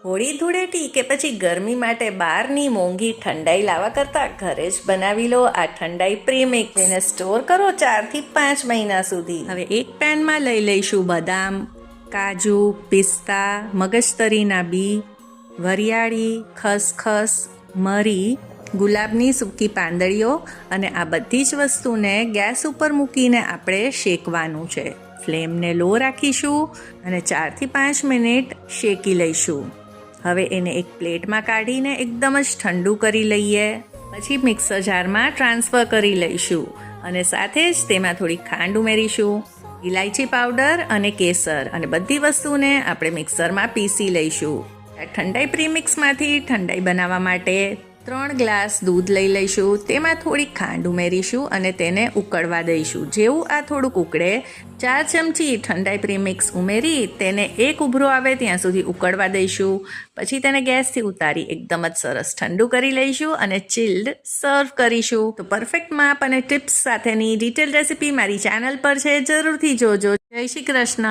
હોળી ધૂળેટી કે પછી ગરમી માટે બહારની મોંઘી ઠંડાઈ લાવવા કરતાં ઘરે જ બનાવી લો આ ઠંડાઈ પ્રીમિક્સ. એને સ્ટોર કરો 4 થી 5 મહિના સુધી. હવે એક પેનમાં લઈ લઈશું બદામ, કાજુ, પિસ્તા, મગજતરીના બી, વરિયાળી, ખસખસ, મરી, ગુલાબની સૂકી પાંદડીઓ અને આ બધી જ વસ્તુને ગેસ ઉપર મૂકીને આપણે શેકવાનું છે. ફ્લેમને લો રાખીશું અને 4 થી 5 મિનિટ શેકી લઈશું. હવે એને એક પ્લેટમાં કાઢીને એકદમ જ ઠંડુ કરી લઈએ. પછી મિક્સર જારમાં ટ્રાન્સફર કરી લઈશું અને સાથે જ તેમાં થોડી ખાંડ ઉમેરીશું, ઇલાયચી પાવડર અને કેસર અને બધી વસ્તુને આપણે મિક્સરમાં પીસી લઈશું. આ ઠંડાઈ પ્રીમિક્સમાંથી ઠંડાઈ બનાવવા માટે 3 ગ્લાસ દૂધ લઈ લઈશું. તેમાં થોડી ખાંડ ઉમેરીશું અને તેને ઉકળવા દઈશું. જેવું આ થોડુંક ઉકળે 4 ચમચી ઠંડાઈ પ્રીમિક્સ ઉમેરી તેને એક ઉભરો આવે ત્યાં સુધી ઉકળવા દઈશું. પછી તેને ગેસથી ઉતારી એકદમ જ સરસ ઠંડુ કરી લઈશું અને ચિલ્ડ સર્વ કરીશું. તો પરફેક્ટ માપ અને ટિપ્સ સાથેની ડિટેલ રેસિપી મારી ચેનલ પર છે, જરૂરથી જોજો. જય શ્રી કૃષ્ણ.